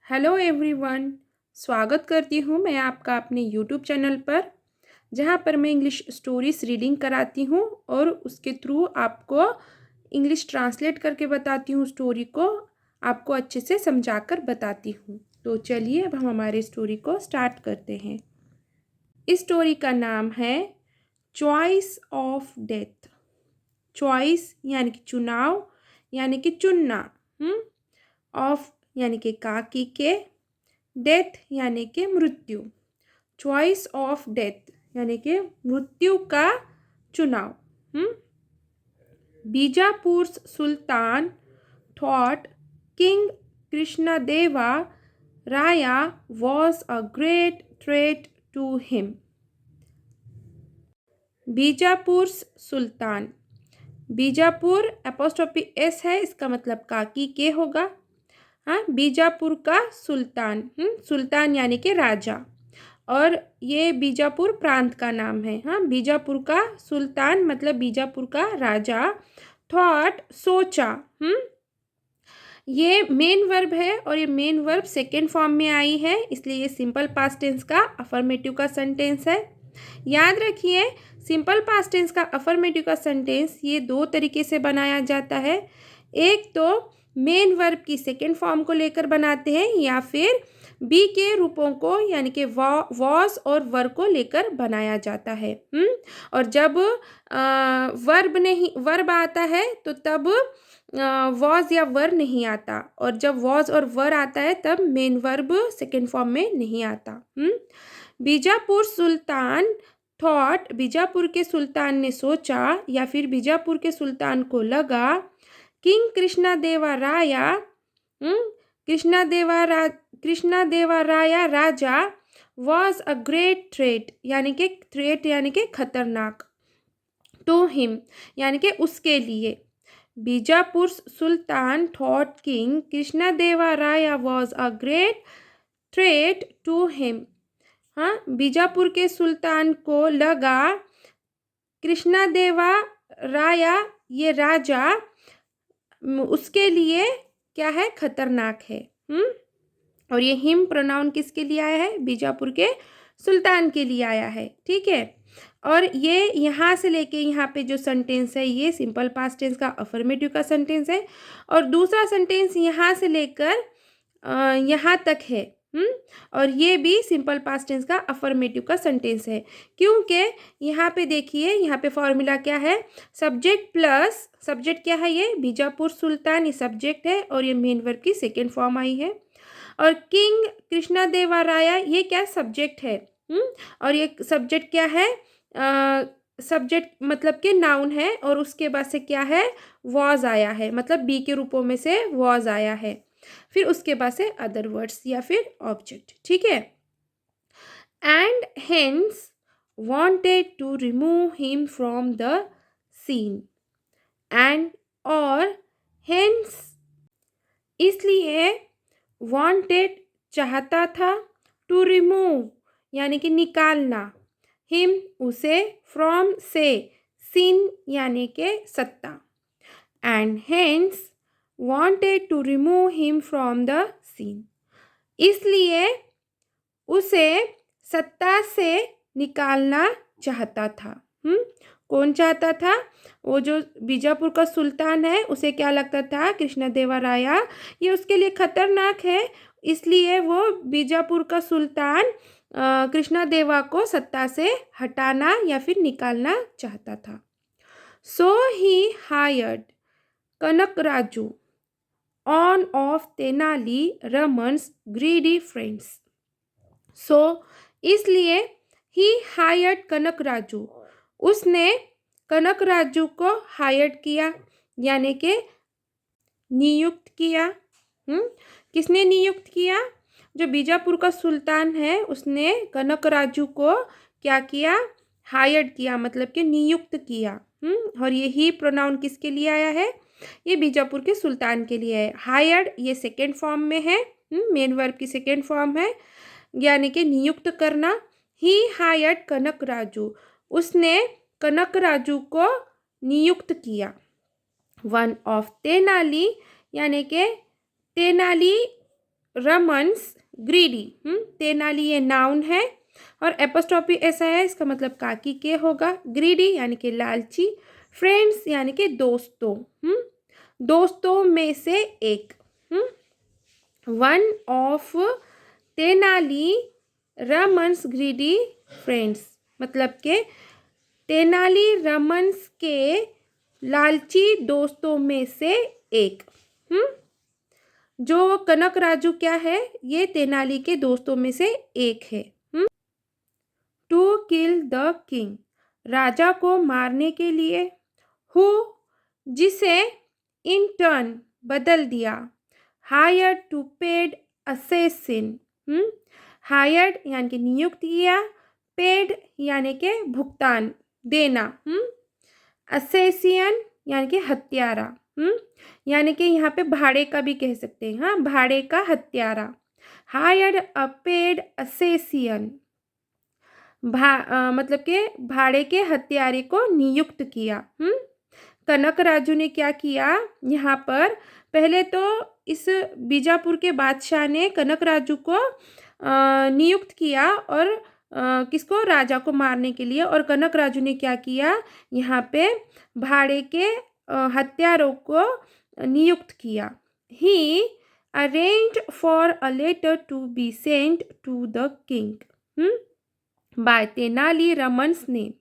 Hello everyone. स्वागत करती हूँ मैं आपका अपने यूट्यूब चैनल पर, जहाँ पर मैं इंग्लिश स्टोरीज रीडिंग कराती हूँ और उसके थ्रू आपको इंग्लिश ट्रांसलेट करके बताती हूँ। स्टोरी को आपको अच्छे से समझाकर बताती हूँ। तो चलिए अब हम हमारे स्टोरी को स्टार्ट करते हैं। इस स्टोरी का नाम है चॉइस ऑफ डेथ। चॉइस यानी कि चुनाव, यानी कि चुनना। ऑफ यानी कि काकी के, डेथ यानी कि मृत्यु। चॉइस ऑफ डेथ यानी कि मृत्यु का चुनाव। बीजापुर सुल्तान thought king कृष्णदेवा Raya was a great threat to him। Bijapur Sultan, Bijapur apostrophe S है, इसका मतलब काकी के होगा। हाँ, बीजापुर का सुल्तान, सुल्तान यानी कि राजा, और ये बीजापुर प्रांत का नाम है। हाँ, बीजापुर का सुल्तान मतलब बीजापुर का राजा। थॉट सोचा, ये मेन वर्ब है और ये मेन वर्ब सेकेंड फॉर्म में आई है, इसलिए ये सिंपल पास्ट टेंस का अफर्मेटिव का सेंटेंस है। याद रखिए, सिंपल पास्ट टेंस का अफर्मेटिव का सेंटेंस ये दो तरीके से बनाया जाता है। एक तो मेन वर्ब की सेकेंड फॉर्म को लेकर बनाते हैं, या फिर बी के रूपों को यानी कि वॉज और वर को लेकर बनाया जाता है। और जब वर्ब आता है तो तब वॉज या वर नहीं आता, और जब वॉज और वर आता है तब मेन वर्ब सेकेंड फॉर्म में नहीं आता। बीजापुर सुल्तान थॉट, बीजापुर के सुल्तान ने सोचा या फिर बीजापुर के सुल्तान को लगा, किंग कृष्णदेवराया, कृष्णदेवराया राजा वॉज अ ग्रेट थ्रेट, यानी कि थ्रेट यानी कि खतरनाक, टू हिम यानी कि उसके लिए। बीजापुर सुल्तान thought king Krishnadevaraya was a great threat to him. हाँ, बीजापुर के सुल्तान को लगा कृष्णदेवराया ये राजा उसके लिए क्या है, खतरनाक है। और ये हिम प्रोनाउन किसके लिए आया है, बीजापुर के सुल्तान के लिए आया है। ठीक है, और ये यहाँ से लेके यहाँ पे जो सेंटेंस है ये सिंपल पास्ट टेंस का अफर्मेटिव का सेंटेंस है, और दूसरा सेंटेंस यहाँ से लेकर यहाँ तक है। और ये भी सिंपल पास्ट टेंस का अफर्मेटिव का सेंटेंस है, क्योंकि यहाँ पे देखिए, यहाँ पे फॉर्मूला क्या है, सब्जेक्ट प्लस सब्जेक्ट क्या है, ये बीजापुर सुल्तान ये सब्जेक्ट है, और ये मेन वर्ब की सेकेंड फॉर्म आई है, और किंग कृष्णदेवराया ये क्या सब्जेक्ट है। और ये सब्जेक्ट क्या है, सब्जेक्ट मतलब के नाउन है, और उसके बाद से क्या है, वॉज आया है, मतलब बी के रूपों में से वॉज आया है, फिर उसके बाद से अदर वर्ड्स या फिर ऑब्जेक्ट। ठीक है, and hence wanted to remove him from the scene. And और हेंस इसलिए, वांटेड चाहता था, टू रिमूव यानी कि निकालना, हिम उसे, फ्रॉम से, सीन यानी कि सत्ता, and hence wanted to remove him from the scene, इसलिए उसे सत्ता से निकालना चाहता था। कौन चाहता था, वो जो बीजापुर का सुल्तान है उसे क्या लगता था, कृष्णदेवराया ये उसके लिए खतरनाक है, इसलिए वो बीजापुर का सुल्तान कृष्णदेवा को सत्ता से हटाना या फिर निकालना चाहता था। So he hired Kanakaraju one of Tenali Raman's greedy friends. So इसलिए ही हायर्ड कनकराजू, उसने कनकराजू को हायर्ड किया यानी कि नियुक्त किया। किसने नियुक्त किया, जो बीजापुर का सुल्तान है उसने कनकराजू को क्या किया, हायर्ड किया मतलब कि नियुक्त किया। और ये ही प्रोनाउन किसके लिए आया है, ये बीजापुर के सुल्तान के लिए है। हायर्ड ये सेकेंड फॉर्म में है, मेन वर्ब की सेकेंड फॉर्म है, यानी कि नियुक्त करना। ही हायर्ड कनकराजू, उसने कनकराजू को नियुक्त किया। वन ऑफ तेनाली यानी कि तेनाली रमन्स ग्रीडी। तेनाली ये नाउन है और एपोस्ट्रोफी ऐसा है, इसका मतलब काकी के होगा। ग्रीडी यानी कि लालची, फ्रेंड्स यानी कि दोस्तों, दोस्तों में से एक। One of Tenali Raman's greedy friends, मतलब के तेनाली रमन्स के लालची दोस्तों में से एक। जो कनक राजू क्या है, ये तेनाली के दोस्तों में से एक है। टू किल द किंग, राजा को मारने के लिए। हु, जिसे, इन टर्न, बदल दिया। Hired to paid assassin, hired यानी कि नियुक्त किया, पेड यानी कि भुगतान देना, असेसियन यानी कि हत्यारा, यानी कि यहाँ पे भाड़े का भी कह सकते हैं। हाँ, भाड़े का हत्यारा। हायर्ड अ पेड असेसियन, मतलब के भाड़े के हत्यारे को नियुक्त किया। कनक राजू ने क्या किया यहाँ पर, पहले तो इस बीजापुर के बादशाह ने कनक राजू को नियुक्त किया और किसको, राजा को मारने के लिए। और कनक राजू ने क्या किया, यहाँ पे भाड़े के हत्यारों को नियुक्त किया। He arranged for a letter to be sent to the king by Tenali Raman's name.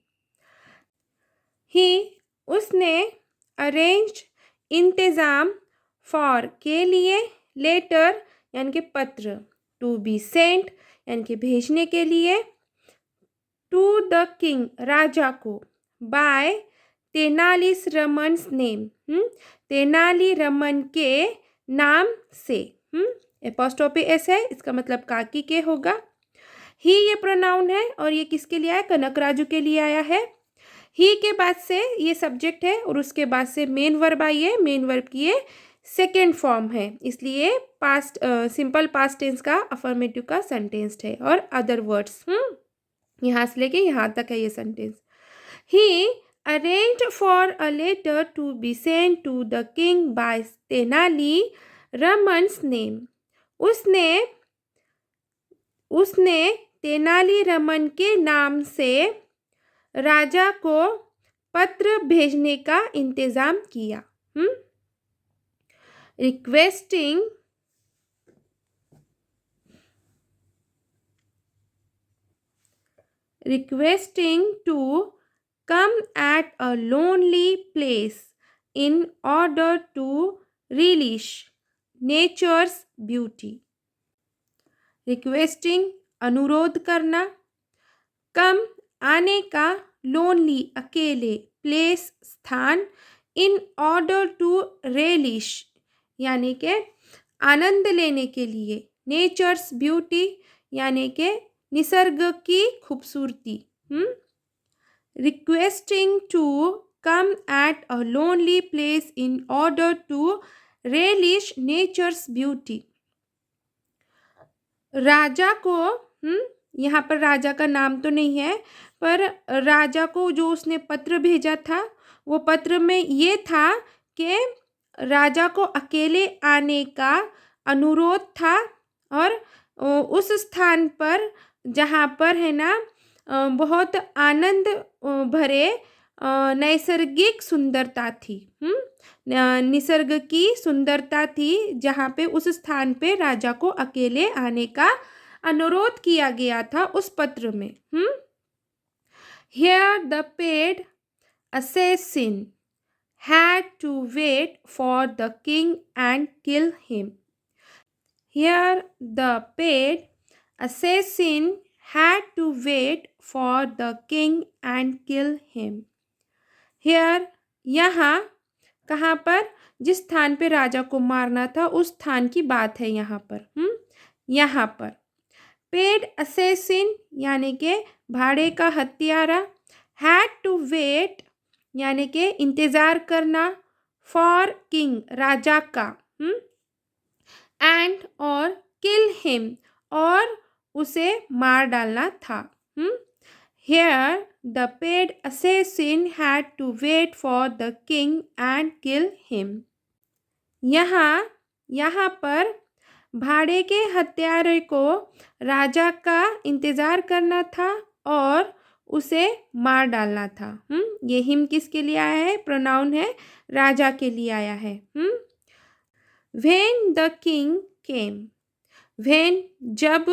He, उसने, अरेंज्ड, इंतज़ाम, फॉर, के लिए, लेटर यानी कि पत्र, टू बी सेंट यानी कि भेजने के लिए, टू द किंग राजा को, बाय तेनाली रमन्स नेम, तेनाली रमन के नाम से। एपोस्ट्रोफी एस है, इसका मतलब काकी के होगा। ही ये प्रोनाउन है और ये किसके लिए आया, कनक राजू के लिए आया है। ही के बाद से ये सब्जेक्ट है और उसके बाद से मेन वर्ब आई है। मेन वर्ब की ये सेकेंड फॉर्म है, इसलिए पास्ट सिंपल पास्ट टेंस का अफर्मेटिव का सेंटेंस है। और अदर वर्ड्स, यहाँ से लेके यहाँ तक है ये sentence. He arranged for a letter to be sent to the king by Tenali Raman's name, उसने तेनाली रमन के नाम से राजा को पत्र भेजने का इंतजाम किया। Requesting to come at a lonely place in order to relish nature's beauty. Requesting, अनुरोध करना, come, आने का, lonely, अकेले, place, स्थान, in order to relish यानी के आनंद लेने के लिए, nature's beauty यानी के निसर्ग की खूबसूरती। Requesting to come at a lonely place in order to relish nature's beauty. राजा को, यहाँ पर राजा का नाम तो नहीं है, पर राजा को जो उसने पत्र भेजा था, वो पत्र में ये था कि राजा को अकेले आने का अनुरोध था और उस स्थान पर जहाँ पर है ना बहुत आनंद भरे नैसर्गिक सुंदरता थी, निसर्ग की सुंदरता थी, जहाँ पे उस स्थान पे राजा को अकेले आने का अनुरोध किया गया था उस पत्र में। Here the paid assassin had to wait for the king and kill him. Here the paid assassin had to wait for the king and kill him. Here, यहाँ, कहाँ पर, जिस स्थान पे राजा को मारना था उस स्थान की बात है यहाँ पर। यहाँ पर पेड असेसिन यानी के भाड़े का हत्यारा, हैड टू वेट यानी के इंतज़ार करना, फॉर किंग राजा का, एंड और किल हिम और उसे मार डालना था। Here the paid assassin had to wait for the king and kill him. यहाँ पर भाड़े के हत्यारे को राजा का इंतजार करना था और उसे मार डालना था। ये हिम किसके लिए आया है? प्रोनाउन है, राजा के लिए आया है। When the king came, when जब,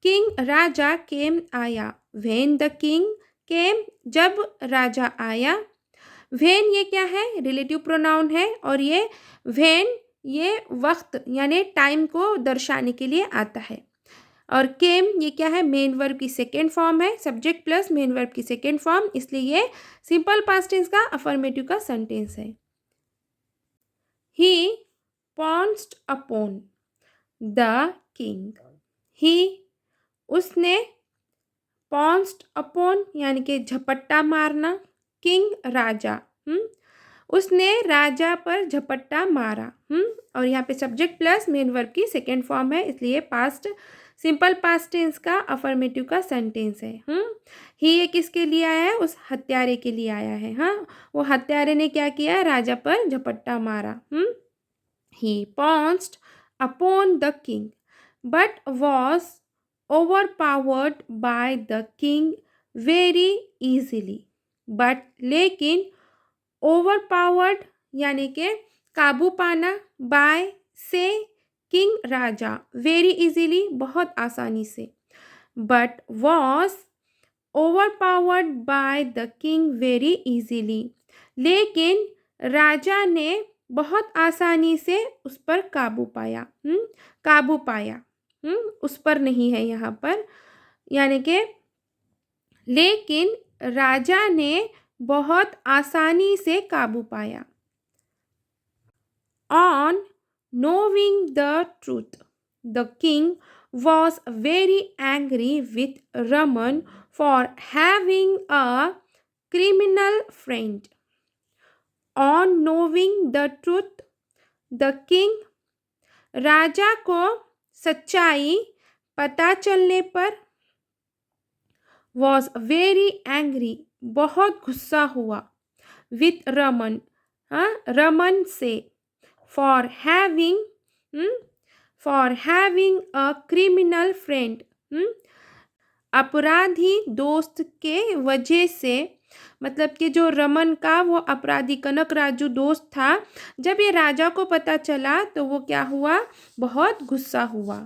किंग राजा, केम आया। व्हेन द किंग केम जब राजा आया। व्हेन ये क्या है? रिलेटिव प्रोनाउन है और ये व्हेन ये वक्त यानी टाइम को दर्शाने के लिए आता है। और केम ये क्या है? मेन वर्ब की सेकेंड फॉर्म है, सब्जेक्ट प्लस मेन वर्ब की सेकेंड फॉर्म, इसलिए ये सिंपल पास्ट टेंस का अफर्मेटिव का सेंटेंस है। ही पॉन्स्ड अपॉन द किंग, ही उसने, पॉन्स्ड अपॉन यानी कि झपट्टा मारना, किंग राजा, उसने राजा पर झपट्टा मारा। और यहाँ पे सब्जेक्ट प्लस मेन वर्ब की सेकेंड फॉर्म है, इसलिए पास्ट सिंपल पास्ट टेंस का अफर्मेटिव का सेंटेंस है। ही ये किसके लिए आया है? उस हत्यारे के लिए आया है। वो हत्यारे ने क्या किया? राजा पर झपट्टा मारा। He pounced upon the king but was overpowered by the king very easily. But लेकिन ओवरपावर्ड यानी कि काबू पाना, बाय से किंग राजा, वेरी इजीली बहुत आसानी से। But was overpowered by the king very easily, लेकिन राजा ने बहुत आसानी से उस पर काबू पाया। काबू पाया, उस पर नहीं है यहाँ पर, यानी कि लेकिन राजा ने बहुत आसानी से काबू पाया। On knowing the truth, the king was very angry with Raman for having a criminal friend. On knowing the truth, the king, राजा को सच्चाई पता चलने पर, was very angry, बहुत गुस्सा हुआ, with रमन, रमन से, for having a criminal friend, अपराधी दोस्त के वजह से, मतलब कि जो रमन का वो अपराधी कनक राजू दोस्त था, जब ये राजा को पता चला तो वो क्या हुआ? बहुत गुस्सा हुआ।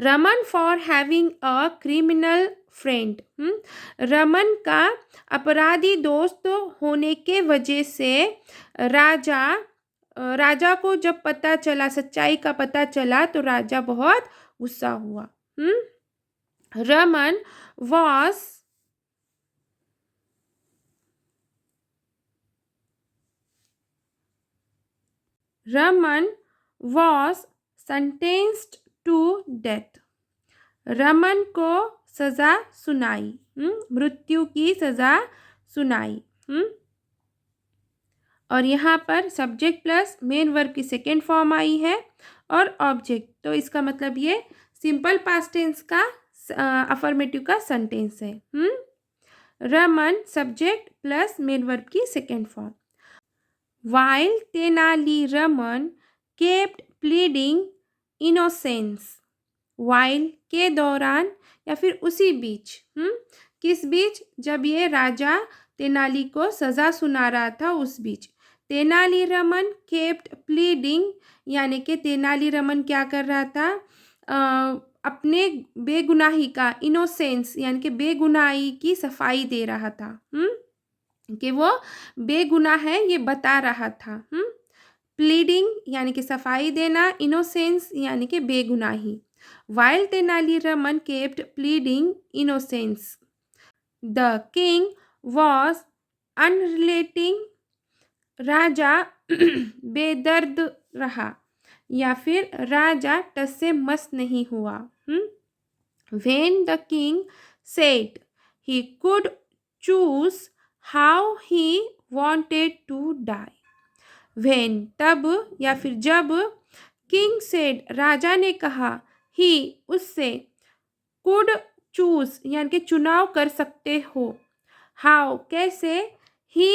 Raman for having a criminal friend, Raman का अपराधी दोस्त होने के वजह से राजा को जब पता चला, सच्चाई का पता चला, तो राजा बहुत गुस्सा हुआ। Raman was sentenced to death, Raman को सजा सुनाई, मृत्यु की सजा सुनाई। और यहाँ पर सब्जेक्ट प्लस मेन वर्ब की सेकेंड फॉर्म आई है और ऑब्जेक्ट, तो इसका मतलब ये सिंपल पास्ट टेंस का अफर्मेटिव का सेंटेंस है। Raman subject plus main verb की second form. While Tenali Raman kept pleading innocence, while के दौरान या फिर उसी बीच, किस बीच? जब ये राजा तेनाली को सजा सुना रहा था उस बीच। तेनाली रमन केप्ट प्लीडिंग यानी कि तेनाली रमन क्या कर रहा था? अपने बेगुनाही का, इनोसेंस यानी कि बेगुनाही की सफाई दे रहा था, कि वो बेगुनाह है ये बता रहा था। प्लीडिंग यानी कि सफाई देना, इनोसेंस यानी कि बेगुनाही। While Tenali Raman kept pleading innocence, the king was unrelenting, राजा बेदर्द रहा या फिर राजा टस से मस नहीं हुआ। When the king said he could choose how he wanted to die, when तब या फिर जब, किंग सेड राजा ने कहा, ही उससे, कुड चूज यानी कि चुनाव कर सकते हो, हाउ कैसे, ही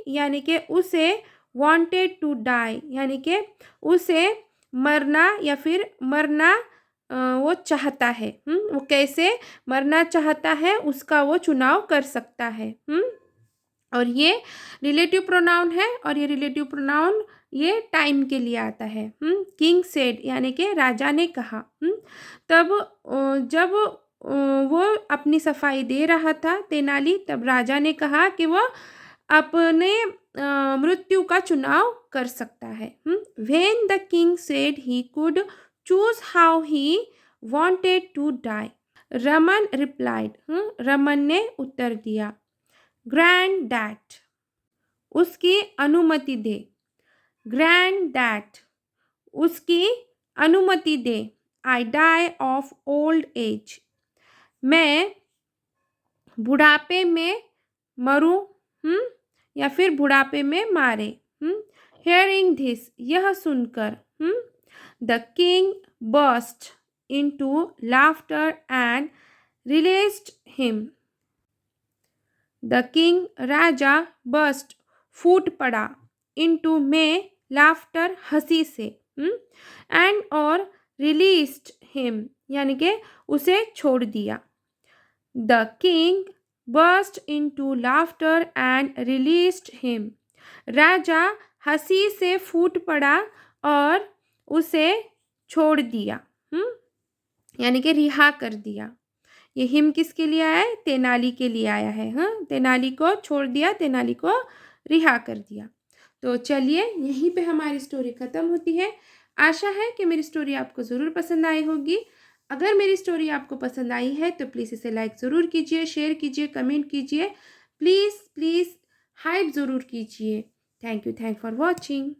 यानी कि उसे wanted to die, यानी कि उसे मरना या फिर मरना वो चाहता है। वो कैसे मरना चाहता है उसका वो चुनाव कर सकता है। और ये रिलेटिव प्रोनाउन है, और ये रिलेटिव प्रोनाउन ये टाइम के लिए आता है। किंग सेड यानी कि राजा ने कहा। तब जब वो अपनी सफाई दे रहा था तेनाली, तब राजा ने कहा कि वह अपने मृत्यु का चुनाव कर सकता है। When the king said he could choose how he wanted to die, Raman replied, Raman ने उत्तर दिया, ग्रैंड डैड, उसकी अनुमति दे, ग्रैंड डैड, उसकी अनुमति दे, I die of old age, मैं बुढ़ापे में मरूं, या फिर बुढ़ापे में मारे। हियरिंग दिस, यह सुनकर, the king burst into laughter and released him, the king राजा बर्स्ट फूट पड़ा, इनटू में लाफ्टर हंसी से, एंड और रिलीज्ड हिम यानी कि उसे छोड़ दिया। The king burst into laughter and released him, राजा हंसी से फूट पड़ा और उसे छोड़ दिया, यानी कि रिहा कर दिया। ये हिम किसके लिए आया है? तेनाली के लिए आया है। तेनाली को छोड़ दिया, तेनाली को रिहा कर दिया। तो चलिए यहीं पे हमारी स्टोरी ख़त्म होती है। आशा है कि मेरी स्टोरी आपको ज़रूर पसंद आई होगी। अगर मेरी स्टोरी आपको पसंद आई है तो प्लीज़ इसे लाइक ज़रूर कीजिए, शेयर कीजिए, कमेंट कीजिए, प्लीज़ हाइप ज़रूर कीजिए। Thank you for watching.